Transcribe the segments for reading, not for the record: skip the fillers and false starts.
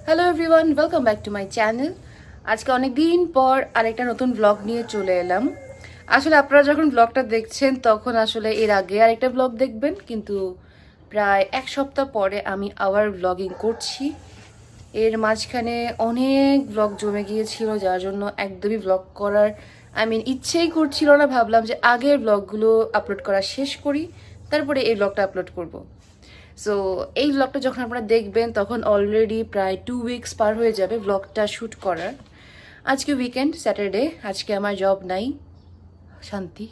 Hello everyone, welcome back to my channel. আজকে অনেক দিন পর আরেকটা নতুন ব্লগ নিয়ে চলে এলাম। আসলে আপনারা যখন ব্লগটা দেখছেন তখন আসলে এর আগে আরেকটা ব্লগ দেখবেন, কিন্তু প্রায় এক সপ্তাহ পরে আমি আবার ব্লগিং করছি। এর মাঝখানে অনেক ব্লগ জমে গিয়েছিল, যার জন্য একদমই ব্লগ করার ইচ্ছেই করছিল না। ভাবলাম যে আগের ব্লগগুলো আপলোড করা শেষ করি, তারপরে এই ব্লগটা আপলোড করব। সো এই ব্লগটা যখন আপনারা দেখবেন তখন অলরেডি প্রায় 2 উইকস পার হয়ে যাবে ব্লগটা শ্যুট করার। আজকে উইকেন্ড, স্যাটারডে, আজকে আমার জব নাই, শান্তি।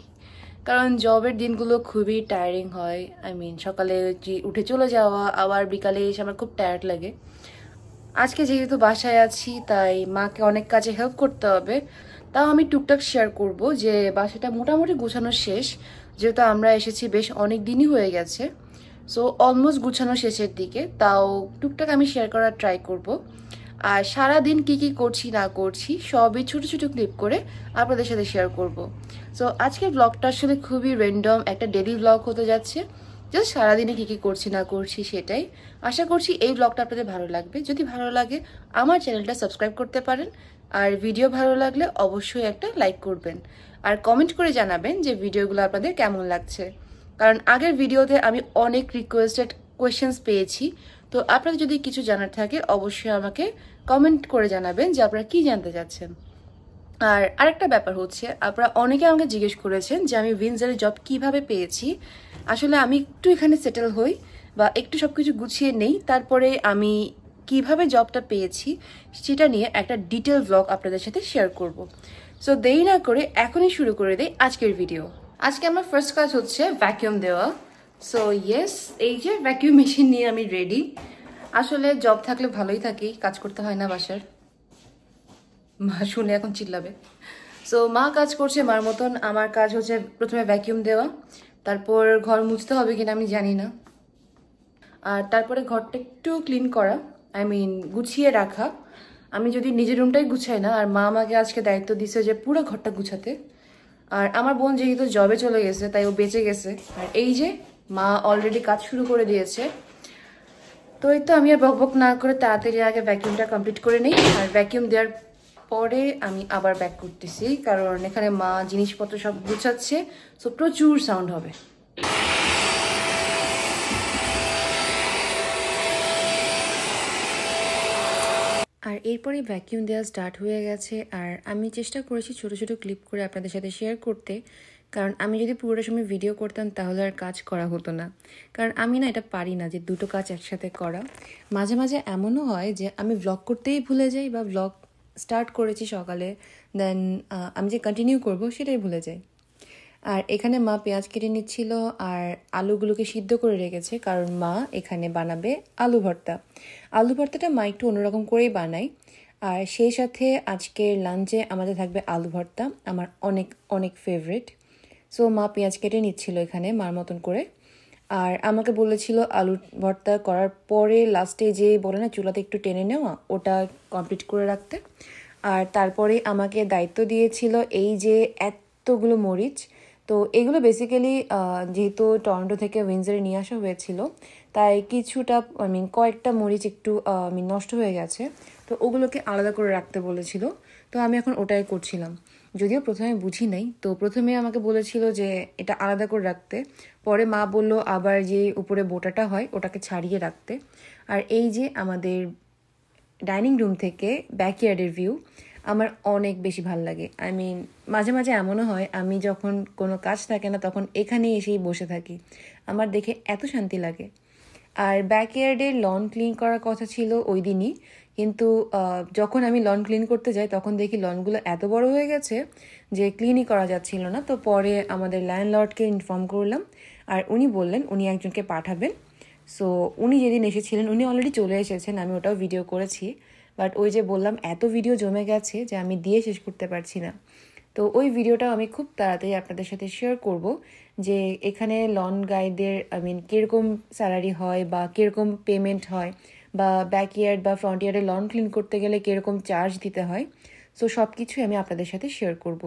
কারণ জবের দিনগুলো খুবই টায়ারিং হয়। সকালে উঠে চলে যাওয়া, আবার বিকালে এসে আমার খুব টায়ার্ড লাগে। আজকে যেহেতু বাসায় আছি তাই মাকে অনেক কাজে হেল্প করতে হবে, তাও আমি টুকটাক শেয়ার করব যে বাসাটা মোটামুটি গোছানো শেষ, যেহেতু আমরা এসেছি বেশ অনেক দিনই হয়ে গেছে। সো অলমোস্ট গুছানো শেষের দিকে, তাও টুকটাক আমি শেয়ার করার ট্রাই করব। আর সারাদিন কি কি করছি না করছি সবই ছোট ছোট ক্লিপ করে আপনাদের সাথে শেয়ার করব। সো আজকের ব্লগটা আসলে খুবই র্যান্ডম একটা ডেইলি ব্লগ হতে যাচ্ছে, জাস্ট সারাদিনে কি কি করছি না করছি সেটাই। আশা করছি এই ব্লগটা আপনাদের ভালো লাগবে। যদি ভালো লাগে আমার চ্যানেলটা সাবস্ক্রাইব করতে পারেন, আর ভিডিও ভালো লাগলে অবশ্যই একটা লাইক করবেন, আর কমেন্ট করে জানাবেন যে ভিডিওগুলো আপনাদের কেমন লাগছে। কারণ আগের ভিডিওতে আমি অনেক রিকোয়েস্টেড কোয়েশ্চেন্স পেয়েছি, তো আপনাদের যদি কিছু জানার থাকে অবশ্যই আমাকে কমেন্ট করে জানাবেন যে আপনারা কি জানতে চাচ্ছেন। আর আরেকটা ব্যাপার হচ্ছে, আপনারা অনেকে আমাকে জিজ্ঞেস করেছেন যে আমি উইন্ডসরে জব কিভাবে পেয়েছি। আসলে আমি একটু এখানে সেটেল হই বা একটু সবকিছু গুছিয়ে নেই, তারপরে আমি কিভাবে জবটা পেয়েছি সেটা নিয়ে একটা ডিটেল ব্লগ আপনাদের সাথে শেয়ার করব। সো দেরি না করে এখনই শুরু করে দেই আজকের ভিডিও। আজকে আমার ফার্স্ট কাজ হচ্ছে ভ্যাকিউম দেওয়া। সো ইয়েস, এই যে ভ্যাকিউম মেশিন নিয়ে আমি রেডি। আসলে জব থাকলে ভালোই থাকি, কাজ করতে হয় না বাসার। মা শুনে এখন চিল্লাবে। সো মা কাজ করছে মার মতন, আমার কাজ হচ্ছে প্রথমে ভ্যাকিউম দেওয়া, তারপর ঘর মুছতে হবে কিনা আমি জানি না, আর তারপরে ঘরটা একটু ক্লিন করা, গুছিয়ে রাখা। আমি যদি নিজের রুমটাই গুছাই না, আর মা আমাকে আজকে দায়িত্ব দিছে যে পুরো ঘরটা গুছাতে। আর আমার বোন যেহেতু জবে চলে গেছে তাই ও বেঁচে গেছে, আর এই যে মা অলরেডি কাজ শুরু করে দিয়েছে। তো এই তো আমি আর বকবক না করে তাড়াতাড়ি আগে ভ্যাকিউমটা কমপ্লিট করে নিই, আর ভ্যাকিউম দেওয়ার পরে আমি আবার ব্যাক করতেছি, কারণ এখানে মা জিনিসপত্র সব গুছাচ্ছে, সো প্রচুর সাউন্ড হবে। আর এরপরে ভ্যাকিউম দেওয়া স্টার্ট হয়ে গেছে, আর আমি চেষ্টা করেছি ছোট ছোট ক্লিপ করে আপনাদের সাথে শেয়ার করতে, কারণ আমি যদি পুরোটা সময় ভিডিও করতাম তাহলে আর কাজ করা হতো না। কারণ আমি না এটা পারি না যে দুটো কাজ একসাথে করা। মাঝে মাঝে এমনও হয় যে আমি ব্লগ করতেই ভুলে যাই, বা ব্লগ স্টার্ট করেছি সকালে, দেন আমি যে কন্টিনিউ করব সেটাই ভুলে যাই। আর এখানে মা পেঁয়াজ কেটে নিচ্ছিল আর আলুগুলোকে সিদ্ধ করে রেখেছে, কারণ মা এখানে বানাবে আলু ভর্তা। আলু ভর্তাটা মা একটু অন্যরকম করেই বানায়। আর সেই সাথে আজকের লাঞ্চে আমাদের থাকবে আলু ভর্তা, আমার অনেক অনেক ফেভারিট। সো মা পেঁয়াজ কেটে নিচ্ছিল এখানে মার মতন করে, আর আমাকে বলেছিল আলু ভর্তা করার পরে লাস্টে যে বলে না চুলাতে একটু টেনে নেওয়া, ওটা কমপ্লিট করে রাখতে। আর তারপরে আমাকে দায়িত্ব দিয়েছিল এই যে এতগুলো মরিচ। তো এগুলো বেসিক্যালি যেহেতু টরন্টো থেকে উইন্ডসরে নিয়ে আসা হয়েছিল, তাই কিছুটা কয়েকটা মরিচ একটু নষ্ট হয়ে গেছে, তো ওগুলোকে আলাদা করে রাখতে বলেছিল। তো আমি এখন ওটাই করছিলাম, যদিও প্রথমে বুঝি নাই। তো প্রথমে আমাকে বলেছিল যে এটা আলাদা করে রাখতে, পরে মা বলল আবার যে উপরে বোটাটা হয় ওটাকে ছাড়িয়ে রাখতে। আর এই যে আমাদের ডাইনিং রুম থেকে ব্যাকইয়ার্ডের ভিউ আমার অনেক বেশি ভাল লাগে। মাঝে মাঝে এমনও হয় আমি যখন কোনো কাজ থাকে না তখন এখানে এসেই বসে থাকি, আমার দেখে এত শান্তি লাগে। আর ব্যাকইয়ার্ডে লন ক্লিন করার কথা ছিল ওই দিনই, কিন্তু যখন আমি লন ক্লিন করতে যাই তখন দেখি লনগুলো এত বড় হয়ে গেছে যে ক্লিনই করা যাচ্ছিল না। তো পরে আমাদের ল্যান্ডলর্ডকে ইনফর্ম করলাম, আর উনি বললেন উনি একজনকে পাঠাবেন। সো উনি যেদিন এসেছিলেন উনি অলরেডি চলে এসেছেন, আমি ওটাও ভিডিও করেছি। বাট ওই যে বললাম এত ভিডিও জমে গেছে যে আমি দিয়ে শেষ করতে পারছি না। তো ওই ভিডিওটাও আমি খুব তাড়াতাড়ি আপনাদের সাথে শেয়ার করব, যে এখানে লন গাইডের কীরকম স্যালারি হয় বা কীরকম পেমেন্ট হয়, বা ব্যাকইয়ার্ড বা ফ্রন্ট ইয়ার্ডে লন ক্লিন করতে গেলে কীরকম চার্জ দিতে হয়। সো সব কিছুই আমি আপনাদের সাথে শেয়ার করব।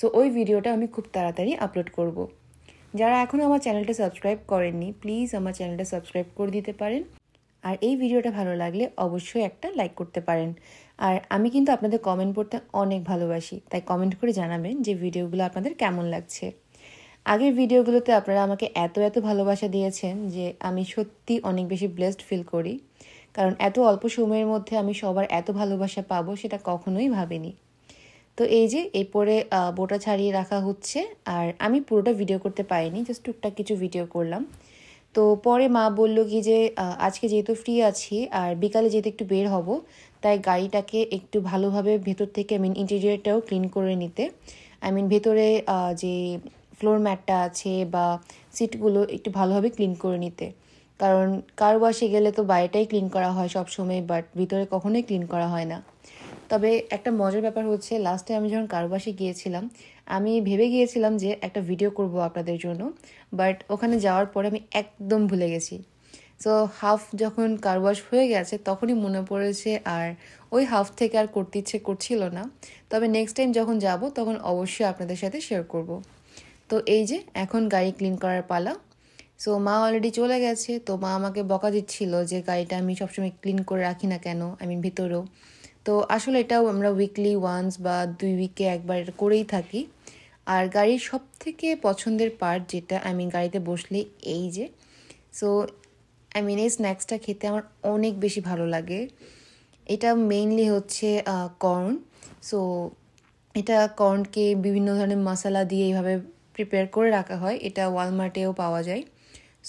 সো ওই ভিডিওটা আমি খুব তাড়াতাড়ি আপলোড করব। যারা এখনও আমার চ্যানেলটা সাবস্ক্রাইব করেননি প্লিজ আমার চ্যানেলটা সাবস্ক্রাইব করে দিতে পারেন, আর এই ভিডিওটা ভালো লাগলে অবশ্যই একটা লাইক করতে পারেন। আর আমি কিন্তু আপনাদের কমেন্ট পড়তে অনেক ভালোবাসি, তাই কমেন্ট করে জানাবেন যে ভিডিওগুলো আপনাদের কেমন লাগছে। আগের ভিডিওগুলোতে আপনারা আমাকে এত ভালোবাসা দিয়েছেন যে আমি সত্যি অনেক বেশি ব্লেসড ফিল করি, কারণ এত অল্প সময়ের মধ্যে আমি সবার এত ভালোবাসা পাবো সেটা কখনোই ভাবিনি। তো এই যে এরপরে বোটা ছাড়িয়ে রাখা হচ্ছে, আর আমি পুরোটা ভিডিও করতে পারিনি, জাস্ট টুকটাক কিছু ভিডিও করলাম। তো পরে মা বলল কি যে আজকে যেহেতু ফ্রি আছি আর বিকালে যেহেতু একটু বের হব, তাই গাড়িটাকে একটু ভালোভাবে ভেতর থেকে ইন্টেরিয়রটাও ক্লিন করে নিতে। ভেতরে যে ফ্লোর ম্যাটটা আছে বা সিটগুলো একটু ভালোভাবে ক্লিন করে নিতে, কারণ কার ওয়াশে গেলে তো বাইরেটাই ক্লিন করা হয় সব সময়, বাট ভিতরে কখনোই ক্লিন করা হয় না। তবে একটা মজার ব্যাপার হচ্ছে, লাস্টে আমি যখন কার ওয়াশে গিয়েছিলাম আমি ভেবে গিয়েছিলাম যে একটা ভিডিও করব আপনাদের জন্য, বাট ওখানে যাওয়ার পরে আমি একদম ভুলে গেছি। সো হাফ যখন কার ওয়াশ হয়ে গেছে তখনই মনে পড়েছে, আর ওই হাফ থেকে আর করতে ইচ্ছে করছিল না। তবে নেক্সট টাইম যখন যাব তখন অবশ্যই আপনাদের সাথে শেয়ার করব। তো এই যে এখন গাড়ি ক্লিন করার পালা। সো মা অলরেডি চলে গেছে, তো মা আমাকে বকা দিচ্ছিল যে গাড়িটা আমি সবসময় ক্লিন করে রাখি না কেন, ভিতরেও। তো আসলে এটাও আমরা উইকলি ওয়ান্স বা 2 উইকে একবার এটা করেই থাকি। আর গাড়ির সব থেকে পছন্দের পার্ট যেটা গাড়িতে বসলে এই যে, সো এই স্ন্যাক্সটা খেতে আমার অনেক বেশি ভালো লাগে। এটা মেইনলি হচ্ছে কর্ন। সো এটা কর্নকে বিভিন্ন ধরনের মশলা দিয়ে এইভাবে প্রিপেয়ার করে রাখা হয়, এটা ওয়ালমার্টেও পাওয়া যায়।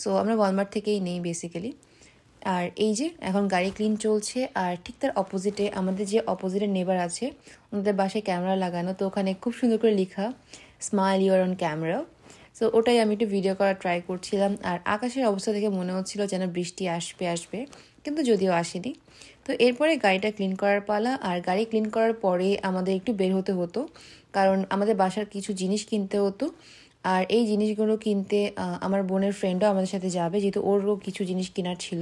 সো আমরা ওয়ালমার্ট থেকেই নেই বেসিক্যালি। আর এই যে এখন গাড়ি ক্লিন চলছে, আর ঠিক তার অপোজিটে আমাদের যে অপোজিটে নেবার আছে ওনাদের বাসায় ক্যামেরা লাগানো, তো ওখানে খুব সুন্দর করে লেখা smile your on camera. So ওটাই আমি একটু ভিডিও করার ট্রাই করছিলাম। আর আকাশের অবস্থা দেখে মনে হচ্ছিল যেন বৃষ্টি আসবে, কিন্তু যদিও আসেনি। তো এরপরে গাড়িটা ক্লিন করার পালা। আর গাড়ি ক্লিন করার পরে আমাদের একটু বের হতে হতো, কারণ আমাদের বাসার কিছু জিনিস কিনতে হতো। আর এই জিনিসগুলো কিনতে আমার বোনের ফ্রেন্ডও আমাদের সাথে যাবে, যেহেতু ওরও কিছু জিনিস কেনার ছিল।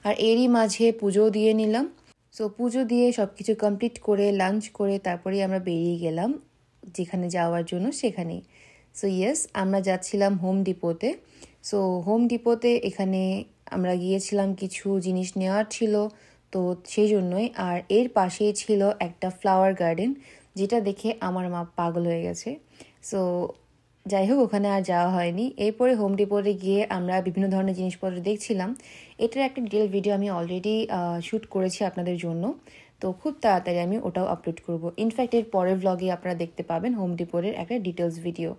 আর এরই মাঝে পুজোও দিয়ে নিলাম। সো পুজো দিয়ে সব কিছু কমপ্লিট করে লাঞ্চ করে তারপরেই আমরা বেরিয়ে গেলাম যেখানে যাওয়ার জন্য সেখানেই। সো ইয়েস, আমরা যাচ্ছিলাম হোম ডিপোতে। সো হোম ডিপোতে এখানে আমরা গিয়েছিলাম, কিছু জিনিস নেওয়ার ছিল, তো সেই জন্যই। আর এর পাশেই ছিল একটা ফ্লাওয়ার গার্ডেন, যেটা দেখে আমার মা পাগল হয়ে গেছে। সো যাই হোক, ওখানে আর যাওয়া হয়নি। এরপরে হোম ডিপোতে গিয়ে আমরা বিভিন্ন ধরনের জিনিসপত্র দেখছিলাম। এটার একটা ডিটেল ভিডিও আমি অলরেডি শ্যুট করেছি আপনাদের জন্য, তো খুব তাড়াতাড়ি আমি ওটাও আপলোড করব। ইনফ্যাক্ট এর পরের ভ্লগে আপনারা দেখতে পাবেন হোম ডিপোর একটা ডিটেলস ভিডিও।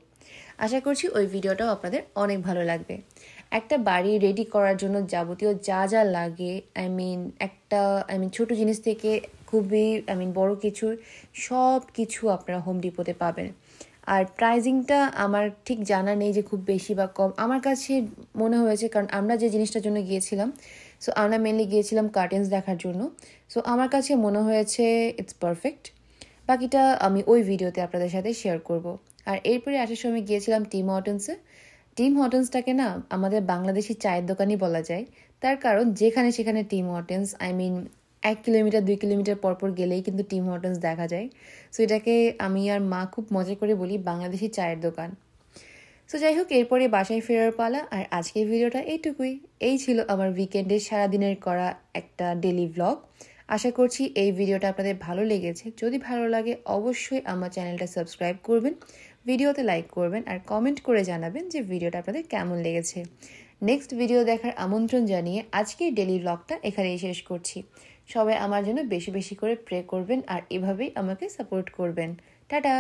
আশা করছি ওই ভিডিওটাও আপনাদের অনেক ভালো লাগবে। একটা বাড়ি রেডি করার জন্য যাবতীয় যা লাগে, ছোট জিনিস থেকে খুবই বড় কিছু, সব কিছু আপনারা হোম ডিপোতে পাবেন। আর প্রাইজিংটা আমার ঠিক জানা নেই যে খুব বেশি বা কম, আমার কাছে মনে হয়েছে, কারণ আমরা যে জিনিসটার জন্য গিয়েছিলাম, সো আমরা মেনলি গিয়েছিলাম কার্টেন্স দেখার জন্য। সো আমার কাছে মনে হয়েছে ইটস পারফেক্ট। বাকিটা আমি ওই ভিডিওতে আপনাদের সাথে শেয়ার করব। আর এরপরে আসার সময় গিয়েছিলাম টিম হর্টনসে। টিম হর্টনসটাকে না আমাদের বাংলাদেশি চায়ের দোকানই বলা যায়, তার কারণ যেখানে সেখানে টিম হর্টনস, 1 কিলোমিটার 2 কিলোমিটার পরপর গেলেই কিন্তু টিম হর্টনস দেখা যায়। সো এটাকে আমি আর মা খুব মজা করে বলি বাংলাদেশি চায়ের দোকান। সো যাই হোক, এরপরে বাসায় ফেরার পালা। আর আজকের ভিডিওটা এইটুকুই। এই ছিল আমার উইকেন্ডের সারাদিনের করা একটা ডেলি ভ্লগ। আশা করছি এই ভিডিওটা আপনাদের ভালো লেগেছে। যদি ভালো লাগে অবশ্যই আমার চ্যানেলটা সাবস্ক্রাইব করবেন, ভিডিওতে লাইক করবেন, আর কমেন্ট করে জানাবেন যে ভিডিওটা আপনাদের কেমন লেগেছে। নেক্সট ভিডিও দেখার আমন্ত্রণ জানিয়ে আজকের ডেলি ভ্লগটা এখানেই শেষ করছি। সবাই আমার জন্য বেশি বেশি করে প্রে করবেন আর এভাবেই আমাকে সাপোর্ট করবেন। টাটা।